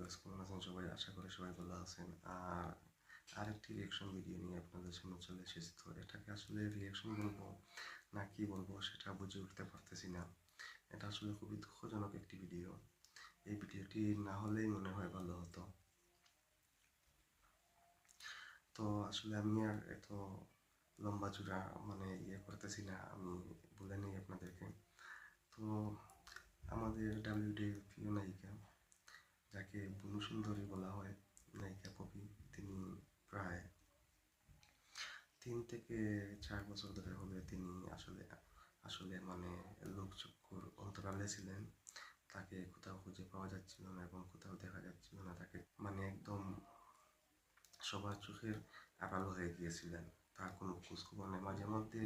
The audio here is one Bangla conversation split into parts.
ভিউয়ার্স, কেমন আছেন সবাই? আশা করি সবাই ভালো আছেন। আর আরেকটি রিয়াকশন ভিডিও নিয়ে আপনাদের সামনে চলে এসেছি। তো এটাকে আসলে রিয়াকশন বলবো না কি বলবো সেটা বুঝে উঠতে পারতেছি না। এটা আসলে খুবই দুঃখজনক একটি ভিডিও। এই ভিডিওটি না হলেই মনে হয় ভালো হতো। তো আসলে আমি আর এত লম্বা চূড়া করতেছি না, আমি বলে নিই আপনাদেরকে। তো আমাদের ডাব্লিউডি প্রিয় নায়িকা, যাকে বুনু সুন্দরী বলা হয়, নায়িকা পপি, তিনি প্রায় 3 থেকে 4 বছর ধরে হবে তিনি আসলে আসলে মানে লোকচক্ষুর অন্তরালে ছিলেন। তাকে কোথাও খুঁজে পাওয়া যাচ্ছিল না এবং কোথাও দেখা যাচ্ছিল না। তাকে একদম সবার চোখের আড়াল হয়ে গিয়েছিলেন। তার কোনো খোঁজখবর নেই। মাঝে মধ্যে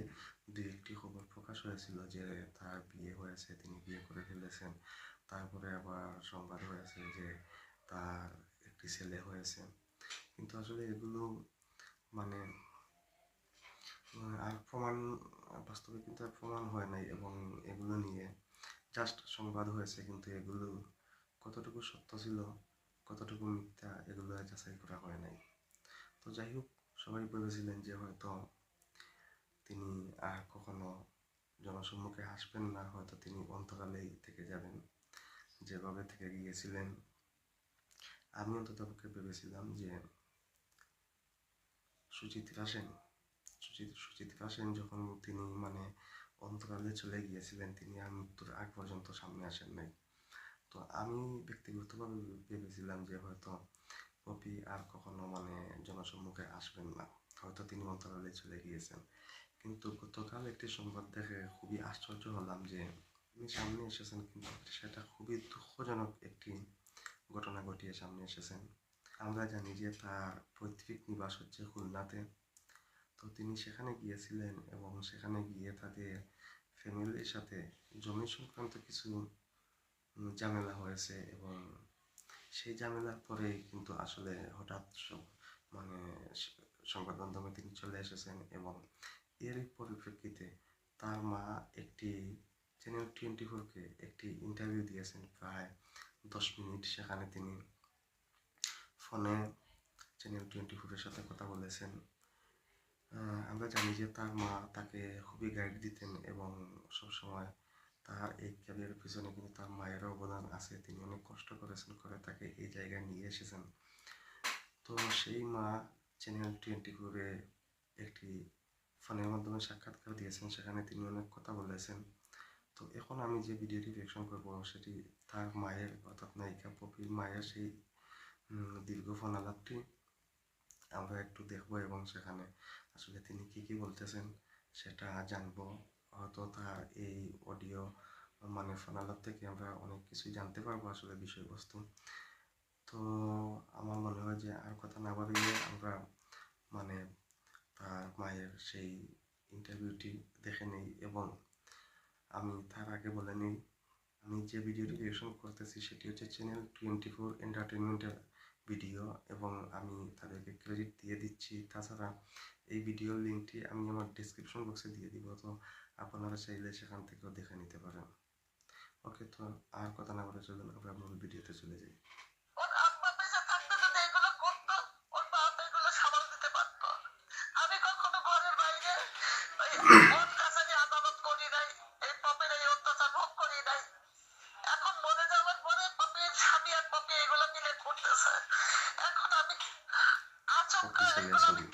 2-1টি খবর প্রকাশ হয়েছিল যে তার বিয়ে হয়েছে, তিনি বিয়ে করে ফেলেছেন। তারপরে আবার সংবাদ হয়েছে যে তার একটি ছেলে হয়েছে। কিন্তু আসলে এগুলো মানে আর প্রমাণ, বাস্তবে কিন্তু আর প্রমাণ হয় নাই এবং এগুলো নিয়ে জাস্ট সংবাদ হয়েছে। কিন্তু এগুলো কতটুকু সত্য ছিল, কতটুকু মিথ্যা, এগুলো যাচাই করা হয় নাই। তো যাই হোক, সবাই ভেবেছিলেন যে হয়তো তিনি আর কখনো জনসম্মুখে আসবেন না, হয়তো তিনি অন্তরালেই থেকে যাবেন যেভাবে থেকে গিয়েছিলেন। আমি অন্ততপক্ষে ভেবেছিলাম যে সুচিত্রা সেন যখন তিনি অন্তরালে চলে গিয়েছিলেন, তিনি আর মৃত্যুর আগ পর্যন্ত সামনে আসেন নাই। তো আমি ব্যক্তিগতভাবে ভেবেছিলাম যে হয়তো পপি আর কখনো জনসম্মুখে আসবেন না, হয়তো তিনি অন্তরালে চলে গিয়েছেন। কিন্তু গতকাল একটি সংবাদ দেখে খুবই আশ্চর্য হলাম যে তিনি সামনে এসেছেন, কিন্তু সেটা খুবই দুঃখজনক একটি ঘটনা ঘটিয়ে সামনে এসেছেন। আমরা জানি যে তার পৈতৃক নিবাস হচ্ছে খুলনাতে। তো তিনি সেখানে গিয়েছিলেন এবং সেখানে গিয়ে তাদের ফ্যামিলির সাথে জমি সংক্রান্ত কিছু ঝামেলা হয়েছে এবং সেই ঝামেলার পরেই কিন্তু আসলে হঠাৎ মানে সংবাদ মাধ্যমে তিনি চলে এসেছেন এবং এর পরিপ্রেক্ষিতে তার মা একটি চ্যানেল 24-কে একটি ইন্টারভিউ দিয়েছেন প্রায় 10 মিনিট। সেখানে তিনি ফোনে চ্যানেল 24-এর সাথে কথা বলেছেন। আমরা জানি যে তার মা তাকে খুবই গাইড দিতেন এবং সবসময় তার এই ক্যারিয়ারের পিছনে কিন্তু তার মায়ের অবদান আছে। তিনি অনেক কষ্ট করেছেন, করে তাকে এই জায়গায় নিয়ে এসেছেন। তো সেই মা চ্যানেল 24-এ একটি ফোনের মাধ্যমে সাক্ষাৎকার দিয়েছেন, সেখানে তিনি অনেক কথা বলেছেন। তো এখন আমি যে ভিডিওটি রিঅ্যাকশন করবো সেটি তার মায়ের, অর্থাৎ নায়িকা পপির মায়ের সেই দীর্ঘ ফোন আলাপটি আমরা একটু দেখবো এবং সেখানে আসলে তিনি কি বলতেছেন সেটা জানবো। হয়তো তার এই অডিও ফোন আলাপ থেকে আমরা অনেক কিছুই জানতে পারবো আসলে বিষয়বস্তু। তো আমার মনে হয় যে আর কথা না বাড়িয়ে আমরা তার মায়ের সেই ইন্টারভিউটি দেখে নেই। এবং আমি তার আগে বলে নিই, আমি যে ভিডিওটি রিঅ্যাকশন করতেছি সেটি হচ্ছে চ্যানেল 24 এন্টারটেনমেন্টের ভিডিও এবং আমি তাদেরকে ক্রেডিট দিয়ে দিচ্ছি। তাছাড়া এই ভিডিওর লিঙ্কটি আমি আমার ডিসক্রিপশন বক্সে দিয়ে দিব, তো আপনারা চাইলে সেখান থেকেও দেখে নিতে পারেন। ওকে, তো আর কথা না বলে চলুন আমরা মূল ভিডিওতে চলে যাই।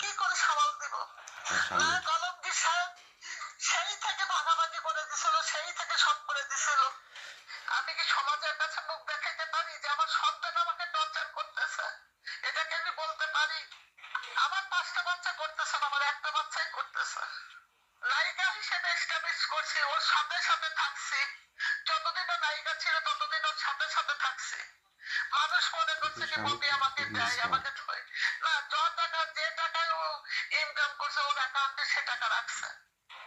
কি করে সামাল দিব? আলমগীর সাহেব সেই থেকে ভাগাভাগি করে দিছিল, সেই থেকে সব করে দিছিল। আমি কি সমাজের কাছে মুখ দেখাতে পারি যে আমার সন্তান আমাকে টর্চার করতেছে? এটাকে আমি বলতে পারি? আমার 5টা বাচ্চা করতেছে, আমার একটা বাচ্চাই করতেছে। নায়িকা হিসেবে এস্টাবলিশ করছি, ওর সাথে সাথে থাকছি। যতদিন ও নায়িকা ছিল ততদিন ওর সাথে সাথে থাকছি। মানুষ মনে করছে কি পপি আমাকে দেয়, আমাকে ধরে না। যে টাকায় ও ইনকাম করছে ওর অ্যাকাউন্টে সে টাকা রাখছে।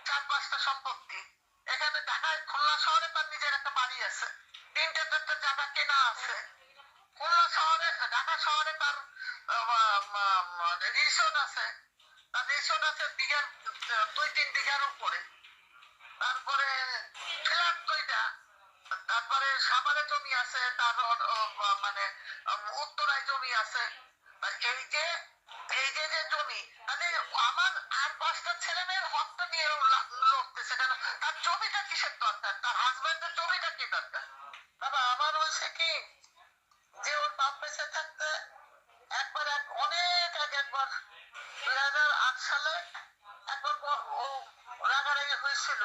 4-5টা সম্পত্তি এখানে ঢাকায়, খুলনা শহরে তার নিজের একটা বাড়ি আছে, 3-4টা জায়গা কেনা আছে। খুলনা শহরে, ঢাকা শহরে তার রিসোর্ট আছে, তার রিসোর্ট আছে বিঘার 2-3 বিঘার উপরে। তারপরে ফ্ল্যাট 2টা, তারপরে সাভারে জমি আছে, তার মানে উত্তরায় জমি আছে। এই যে যে জমি, মানে আমার আর 5টা ছেলে মেয়ের হকটা নিয়ে লড়তেছে কেন? তার জমিটা কিসের দরকার? তার হাজবেন্ডের জমিটা কি দরকার? বাবা আমার হয়েছে কি, যে ওর বাপ বেঁচে থাকতে একবার অনেক আগে একবার 2008 সালে একবার ও রাগারাগি হয়েছিল।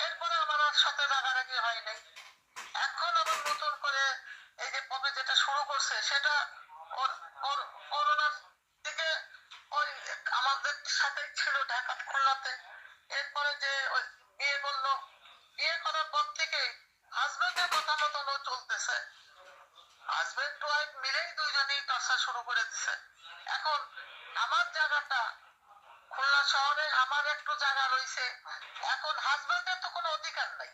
এরপরে আমার ওর সাথে রাগারাগি হয় নাই। এখন আবার নতুন করে এই যে পপি যেটা শুরু করছে, সেটা ওর ওর করোনার দিকে ওই আমাদের সাথে ছিল ঢাকা খুলনাতে। এরপরে যে ওই বিয়ে করলো, বিয়ে করার পর থেকে হাজবেন্ডের কথা মতন ও চলতেছে। হাজবেন্ড ওয়াইফ মিলেই দুইজনেই টর্চার শুরু করে দিছে। এখন আমার জায়গাটা খুলনা শহরে, আমার একটু জায়গা রয়েছে। এখন হাজবেন্ডের তো কোনো অধিকার নাই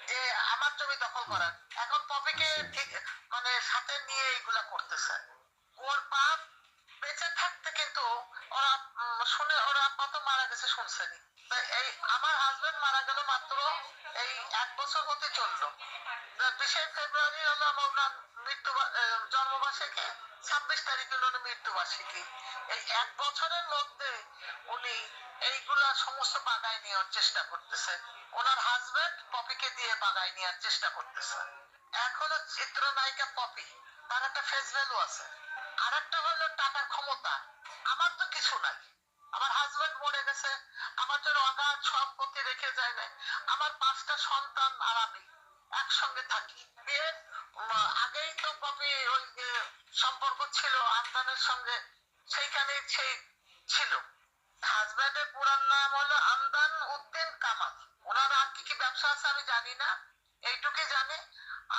যে আমার জমি দখল করার। এখন পপিকে ঠিক মানে সাথে নিয়ে এইগুলা করতেছে। ওর বাপ বেঁচে থাকতে কিন্তু ওরা শুনে, ওরা কত মারা গেছে শুনছেনি। এই আমার হাজবেন্ড মারা গেল মাত্র এই 1 বছর হতে চললো। 20 ফেব্রুয়ারি হলো আমার মৃত্যু জন্মবার্ষিকী, 26 তারিখ হলো মৃত্যুবার্ষিকী। এই 1 বছরের মধ্যে উনি এইগুলা সমস্ত বাগায় নেওয়ার চেষ্টা করতেছে। ওনার হাজবেন্ড পপিকে দিয়ে বাগায় নেওয়ার চেষ্টা করতেছে। এখনো চিত্রনায়িকা পপি, তার একটা ফেস ভ্যালু আছে। আর একটা হলো টাকার ক্ষমতা। আমার তো কিছু নাই, আমার হাজবেন্ড মরে গেছে, আমার জন্য অগাধ সম্পত্তি রেখে যায় না। আমার 5টা সন্তান আর আমি একসঙ্গে থাকি। বিয়ের আগেই তো পপি ওই সম্পর্ক ছিল আমদানের সঙ্গে, সেইখানেই সে ছিল। হাজবেন্ডের পুরান নাম হলো আমদান উদ্দিন কামাল। ওনার আর কি কি ব্যবসা আছে আমি জানি না, এইটুকুই জানি।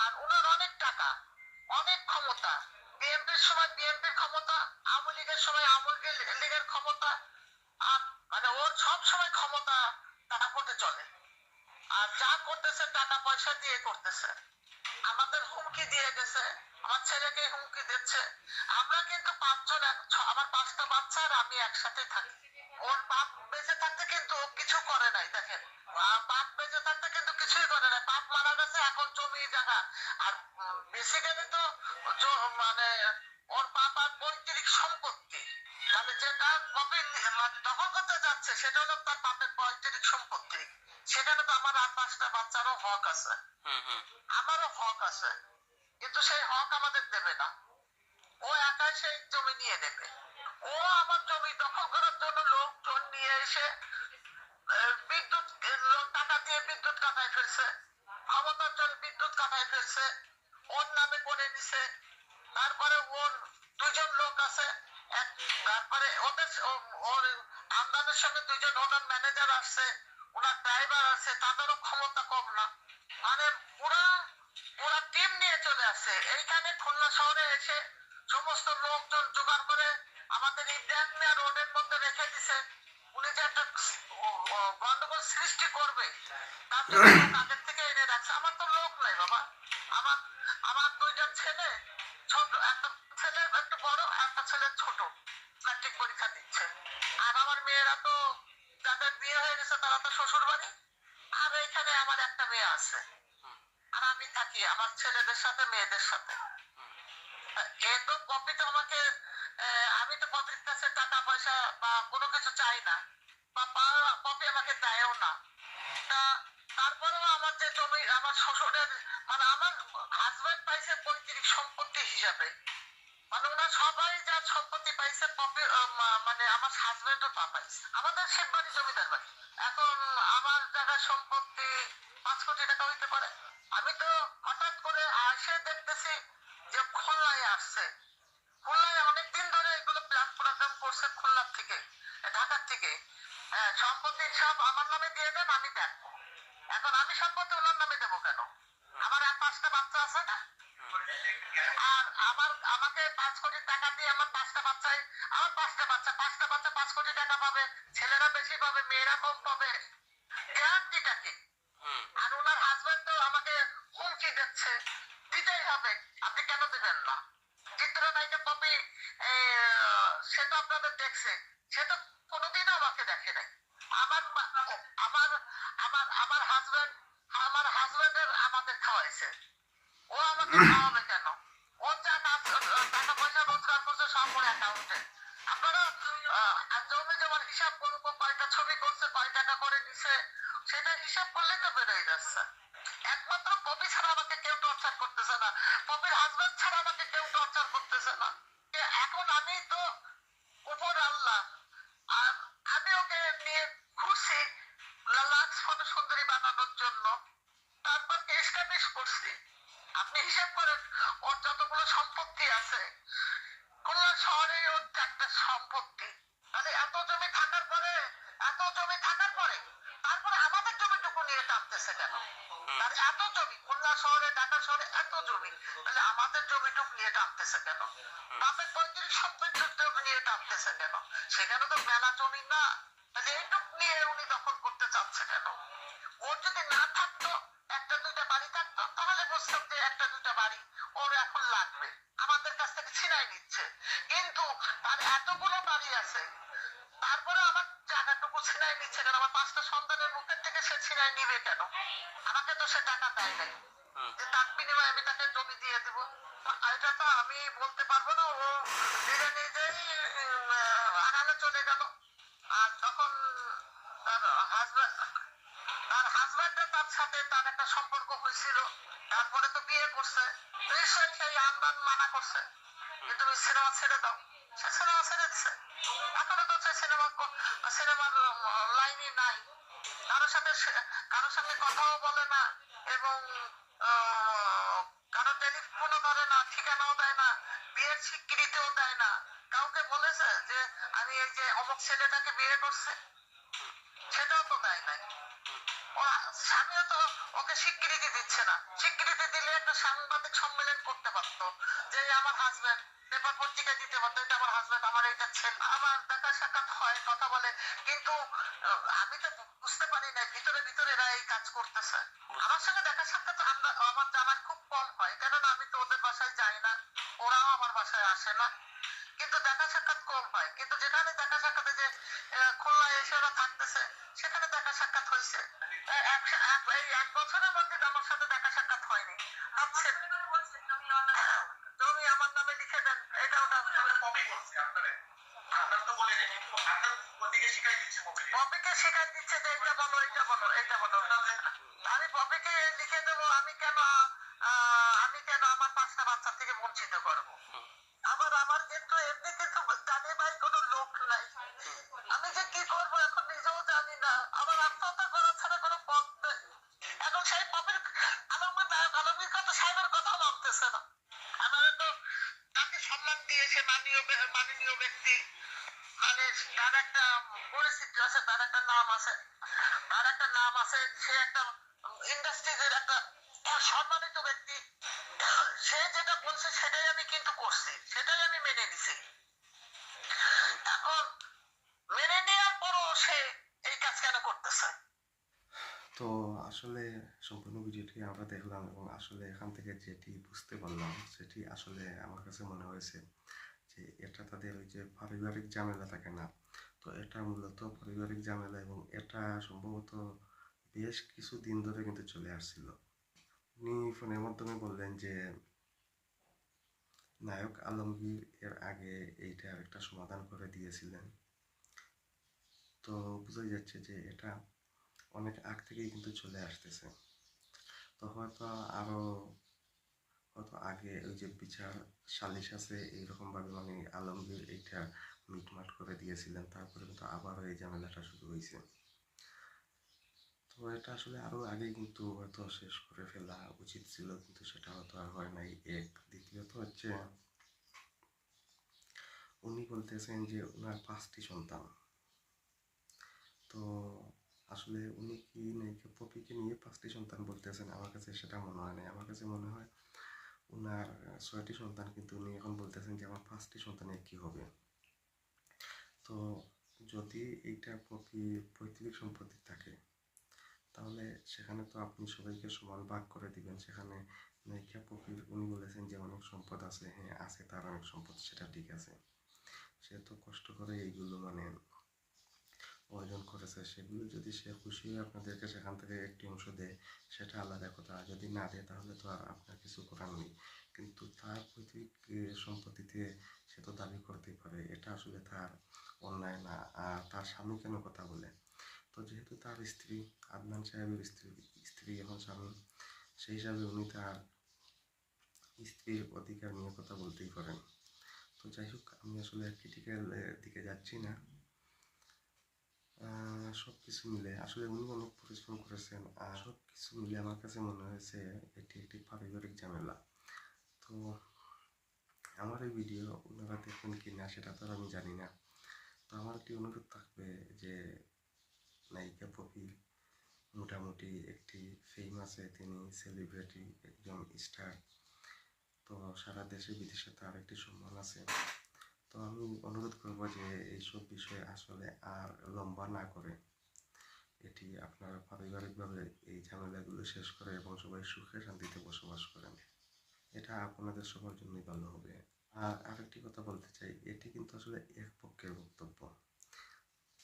আর ওনার অনেক টাকা, অনেক ক্ষমতা। বিএনপির সময় বিএনপির ক্ষমতা, আওয়ামী লীগের সময় আওয়ামী লীগের ক্ষমতা। আর মানে ওর সব সময় ক্ষমতা দাপটে চলে। আর যা করতেছে টাকা পয়সা দিয়ে করতেছে। আমাদের হুমকি দিয়ে গেছে, আমার ছেলেকে হুমকি দিচ্ছে। আমরা কিন্তু 5 জন, আমার 5টা বাচ্চা আর আমি একসাথে থাকি। ওর বাপ বেঁচে থাকতে কিন্তু ও কিছু করে নাই। দেখেন, বাপ বেঁচে থাকতে কিন্তু কিছুই করে নাই। বাপ মারা গেছে, এখন জমি জায়গা। আর বেসিক্যালি তো মানে ওর বাবার পৈতৃক সম্পত্তি, মানে যেটা কপি দখল করতে যাচ্ছে সেটা হলো তার বাপের পৈতৃক সম্পত্তি। সেখানে তো আমার আর 5টা বাচ্চারও হক আছে, আমারও হক আছে। কিন্তু সেই হক আমাদের দেবে না, ও একাই সেই জমি নিয়ে নেবে। ও আমার জমি দখল করার জন্য লোকজন নিয়ে এসে বিদ্যুৎ টাকা দিয়ে বিদ্যুৎ কাটায় ফেলছে, ক্ষমতার জন্য বিদ্যুৎ কাটায় ফেলছে, ওর নামে করে দিছে। তারপরে ওর 2 জন লোক আছে, তারপরে ওদের ওর আমদানের সঙ্গে 2 জন ওনার ম্যানেজার আসছে, ওনার ড্রাইভার আছে, তাদেরও ক্ষমতা কম না। মানে পুরা পুরা টিম নিয়ে চলে আসছে এইখানে খুলনা শহরে এসে। সমস্ত লোকজন জোগাড় করে আমাদের ইন্ডিয়ান রোডের মধ্যে রেখে দিছে। উনি যে একটা গন্ডগোল সৃষ্টি করবে তার জন্য আগের থেকে এনে রাখছে। আমার তো লোক নাই বাবা। আমার আমার 2টা ছেলে, ছোট একটা ছেলে একটু বড়, একটা ছেলে ছোট, ম্যাট্রিক পরীক্ষা দিচ্ছে। আর আমার মেয়েরা তো যাদের বিয়ে হয়ে গেছে তারা তো শ্বশুর বাড়ি। আর এখানে আমার একটা মেয়ে আছে, আর আমি থাকি আমার ছেলেদের সাথে মেয়েদের সাথে। এ তো পপি তো আমাকে, আমি তো পপির কাছে টাকা পয়সা বা কোনো কিছু চাই না, বা পপি আমাকে দেয়ও না। তা তারপরেও আমার যে জমি, আমার শ্বশুরের মানে আমার হাজবেন্ড পাইছে পৈতৃক সম্পত্তি হিসাবে। মানে ওনার সবাই যা সম্পত্তি পাইছে পপি মানে আমার হাজবেন্ডও তা পাইছে। আমাদের শিববাড়ি জমিদার বাড়ি। এখন আমার জায়গার সম্পত্তি 5 কোটি টাকা হইতে পারে। আমি তো হঠাৎ করে আসে দেখতেছি যে খুলনায় আসছে। খুলনায় অনেকদিন ধরে এগুলো প্ল্যান প্রোগ্রাম করছে খুলনার থেকে, ঢাকার থেকে। হ্যাঁ, সম্পত্তি সব আমার নামে দিয়ে দেন, আমি দেখবো। এখন আমি সম্পত্তি ওনার নামে দেবো কেন? আমার আর 5টা বাচ্চা আছে না। আর আমাকে 5 কোটি টাকা দিয়ে আমার 5টা বাচ্চাই, আমার 5টা বাচ্চা 5 কোটি টাকা পাবে। ছেলেরা বেশি পাবে, মেয়েরা কম পাবে। গ্যারান্টিটা কি? আর ওনার হাজবেন্ড তো আমাকে হুমকি দিচ্ছে, দিতেই হবে, আপনি কেন দিবেন না? চিত্রনায়িকা পপি, সে তো আপনাদের দেখছে, সে তো কোনোদিনও আমাকে দেখে নাই। আমার আমার আমার আমার হাজবেন্ডের আমাদের খাওয়াইছে। অ্যাকাউন্টে। আপনারা জমি জমার হিসাব করুন, কয়টা ছবি করছে, কয় টাকা করে নিছে, সেটা হিসাব করলেই তো বেরোয় যাচ্ছে। একমাত্র পপি ছাড়া আমাকে কেউ টর্চার করতেছে না, পপির হাজবেন্ড ছাড়া আমাকে কেউ টর্চার করতেছে না। এখন আমি তো উপর আল্লাহ, আর আমি ওকে নিয়ে ঘুরছি লাক্স ফটো সুন্দরী বানানোর জন্য, তারপর এস্টাবলিশ করছি। আপনি হিসাব করেন ওর যতগুলো সম্পত্তি আছে, খুলনা শহরে ওর একটা সম্পত্তি, মানে এত জমি থাকার পরে, এত জমি থাকার পরে তারপরে আমাদের জমিটুকু নিয়ে টানতেছে কেন? আর এত জমি খুলনা শহরে, ঢাকা শহরে এত জমি, তাহলে আমাদের জমিটুকু নিয়ে টানতেছে কেন? বাপের 35-40 নিয়ে টানতেছে কেন? সেখানে তো মেলা জমি না, তাহলে এইটুক নিয়ে উনি দখল করতে চাচ্ছে কেন? ওর যদি না থাকতো, একটা দুইটা বাড়ি থাকতো, তাহলে বুঝতাম যে একটা দুইটা বাড়ি ওর এখন লাগবে, আমাদের কাছ থেকে ছিনাই নিচ্ছে। কিন্তু তার এতগুলো বাড়ি আছে, তারপরে আমার জায়গাটুকু ছিনাই নিচ্ছে কেন? আমার 5টা সন্তানের মুখের থেকে সে ছিনাই নিবে কেন? আমাকে তো সে টাকা দেয় নাই যে তার বিনিময়ে আমি তাকে জমি দিয়ে দেবো। এটা তো আমি বলতে পারবো না। ও নিজে নিজেই আড়ালে চলে গেল। আর তখন তার হাজব্যান্ডের তার সাথে তার একটা সম্পর্ক হয়েছিল, তারপরে তো বিয়ে করছে, নিশ্চয়ই সেই আমদান মানা করছে যে তুমি সিনেমা ছেড়ে দাও। সে সিনেমা ছেড়ে দিছে, এখনো তো সে সিনেমার লাইনই নাই। কারোর সঙ্গে কথাও বলে না, এবং কারো টেলিফোনও ধরে না, ঠিকানাও দেয় না, বিয়ের স্বীকৃতিও দেয় না। কাউকে বলেছে যে আমি এই যে অমুক ছেলেটাকে বিয়ে করছে? সেটাও তো দেয় নাই। স্বামীও তো ওকে স্বীকৃতি দিচ্ছে না। স্বীকৃতি দিলে একটা সাংবাদিক সম্মেলন করতে পারতো, যে আমার হাজবেন্ড, পেপার পত্রিকায় দিতে পারতো এটা আমার হাজবেন্ড, আমার এটা ছেলে। আমার দেখা সাক্ষাৎ হয়, কথা বলে, কিন্তু আমি তো বুঝতে পারি না ভিতরে ভিতরে এরা এই কাজ করতেছে। আমার সঙ্গে দেখা সাক্ষাৎ আমার জামার খুব কম হয়, কেননা আমি তো ওদের বাসায় যাই না, ওরাও আমার বাসায় আসে না, কিন্তু দেখা সাক্ষাৎ কম হয়। কিন্তু যেখানে দেখা সাক্ষাৎে যে খুলনায় এসে ওরা থাকতেছে, সেখানে দেখা সাক্ষাৎ হয়েছে। এই 1 বছরের মধ্যে আমার সাথে দেখা সাক্ষাৎ হয়নি। ভাবছেন জমি আমার নামে লিখে দেন, এটা ওটা পপিকে শিখাই দিচ্ছে যে এটা বলো, এটা বলো, এটা বলো। আমি পপিকে লিখে দেবো, আমি কেন আমার 5টা বাচ্চা থেকে বঞ্চিত করবো? আবার আমার কিন্তু এমনি কিন্তু জানে ভাই কোনো লোক নাই, আমি যে কি করবো এখন নিজেও জানি না। আমার আত্মহত্যা করা ছাড়া কোনো পথ নেই। এখন সেই পপির আলমগীর কত সাহেবের কথা মানতেছে না। আমার তো তাকে সম্মান দিয়েছে মাননীয় ব্যক্তি, মানে তার একটা পরিস্থিতি আছে, তার একটা নাম আছে, সে একটা ইন্ডাস্ট্রিজের একটা সম্মানিত ব্যক্তি। সে যেটা বলছে সেটাই আমি কিন্তু করছি, সেটাই আমি মেনে নিছি। এখন মেনে নেওয়ার পরও সে এই কাজ কেন করতেছে? তো আসলে সম্পূর্ণ ভিডিওটি আমরা দেখলাম, এবং আসলে এখান থেকে যেটি বুঝতে পারলাম সেটি আসলে আমার কাছে মনে হয়েছে যে এটা তাদের ওই যে পারিবারিক ঝামেলা থাকে না, তো এটা মূলত পারিবারিক ঝামেলা, এবং এটা সম্ভবত বেশ কিছু দিন ধরে কিন্তু চলে আসছিল। উনি ফোনের মাধ্যমে বললেন যে নায়ক আলমগীর এর আগে এইটার একটা সমাধান করে দিয়েছিলেন। তো বোঝাই যাচ্ছে যে এটা অনেক আগ থেকেই কিন্তু চলে আসতেছে। তো হয়তো আগে ওই যে বিচার সালিশ আছে এইরকমভাবে মানে আলমগীর এইটা মিটমাট করে দিয়েছিলেন, তারপরে কিন্তু আবারও এই ঝামেলাটা শুরু হয়েছে। তো এটা আসলে আরও আগে কিন্তু হয়তো শেষ করে ফেলা উচিত ছিল, কিন্তু সেটা হয়তো আর হয় নাই। দ্বিতীয়ত হচ্ছে উনি বলতেছেন যে ওনার 5টি সন্তান। তো আসলে উনি কি নায়িকা পপিকে নিয়ে 5টি সন্তান বলতেছেন? আমার কাছে সেটা মনে হয় না। আমার কাছে মনে হয় ওনার 6টি সন্তান, কিন্তু উনি এখন বলতেছেন যে আমার 5টি সন্তানের কি হবে। তো যদি এইটা পপির পৈতৃক সম্পত্তি থাকে, তাহলে সেখানে তো আপনি সবাইকে সমান ভাগ করে দিবেন। সেখানে নায়িকা পপির উনি বলেছেন যে অনেক সম্পদ আছে, হ্যাঁ আছে, তার অনেক সম্পদ, সেটা ঠিক আছে। সে তো কষ্ট করে এইগুলো মানে অর্জন করেছে, সেগুলো যদি সে খুশি হয়ে আপনাদেরকে সেখান থেকে একটি অংশ দেয়, সেটা আলাদা কথা। যদি না দেয় তাহলে তো আর আপনার কিছু করার নেই। কিন্তু তার পৈতৃক সম্পত্তিতে সে সে তো দাবি করতেই পারে, এটা আসলে তার অন্যায় না। আর তার স্বামী কেন কথা বলে? তো যেহেতু তার স্ত্রী, আদনান সাহেবের স্ত্রী এখন স্বামী, সেই হিসাবে উনি তার স্ত্রীর অধিকার নিয়ে কথা বলতেই পারেন। তো যাই হোক, আমি আসলে ক্রিটিক্যাল দিকে যাচ্ছি না। সব কিছু মিলে আসলে উনি অনেক পরিশ্রম করেছেন, আর সব কিছু মিলে আমার কাছে মনে হয়েছে এটি একটি পারিবারিক ঝামেলা। তো আমার এই ভিডিও ওনারা দেখবেন কি না সেটা তো আর আমি জানি না। তো আমার একটি অনুরোধ থাকবে যে নায়িকা পপি মোটামুটি একটি ফেম আছে, তিনি সেলিব্রিটি, একজন স্টার। তো সারা দেশে বিদেশে তার একটি সম্মান আছে। তো আমি অনুরোধ করবো যে এইসব বিষয়ে আসলে আর লম্বা না করে এটি আপনারা পারিবারিকভাবে এই ঝামেলাগুলো শেষ করে এবং সবাই সুখে শান্তিতে বসবাস করেন। এটা আপনাদের সবার জন্যই ভালো হবে। আর আরেকটি কথা বলতে চাই, এটি কিন্তু আসলে এক পক্ষের বক্তব্য।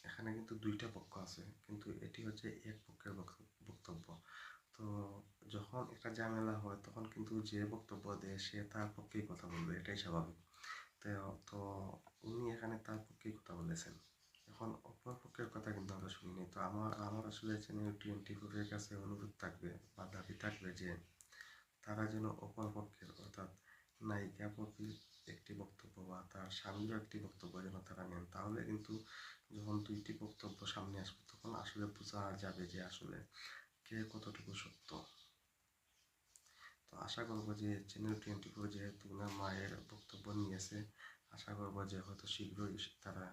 এখানে কিন্তু দুইটা পক্ষ আছে, কিন্তু এটি হচ্ছে এক পক্ষের বক্তব্য। তো যখন একটা ঝামেলা হয় তখন কিন্তু যে বক্তব্য দেয় সে তার পক্ষেই কথা বলবে, এটাই স্বাভাবিক। তো উনি এখানে তার পক্ষেই কথা বলেছেন। এখন অপর পক্ষের কথা কিন্তু আমরা শুনিনি। তো আমার আসলে চ্যানেল 24 কাছে অনুরোধ থাকবে বা দাবি থাকবে যে তারা যেন অপর পক্ষের, অর্থাৎ নায়িকা পপির একটি বক্তব্য বা তার স্বামীরও একটি বক্তব্য যেন তারা নেন। তাহলে কিন্তু যখন দুইটি বক্তব্য সামনে আসবে তখন আসলে বোঝা যাবে যে আসলে কে কতটুকু সত্য। তো আশা করবো যে চ্যানেল 24 যেহেতু ওনার মায়ের বক্তব্য নিয়েছে, আশা করবো যে হয়তো শীঘ্রই তারা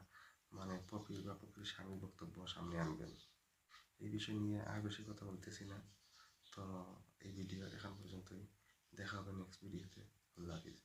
মানে পপির বা পপির স্বামীর বক্তব্য সামনে আনবেন। এই বিষয় নিয়ে আর বেশি কথা বলতেছি না। তো এই ভিডিও এখন পর্যন্তই, দেখা হবে নেক্সট ভিডিওতে। আল্লাহ হাফিজ।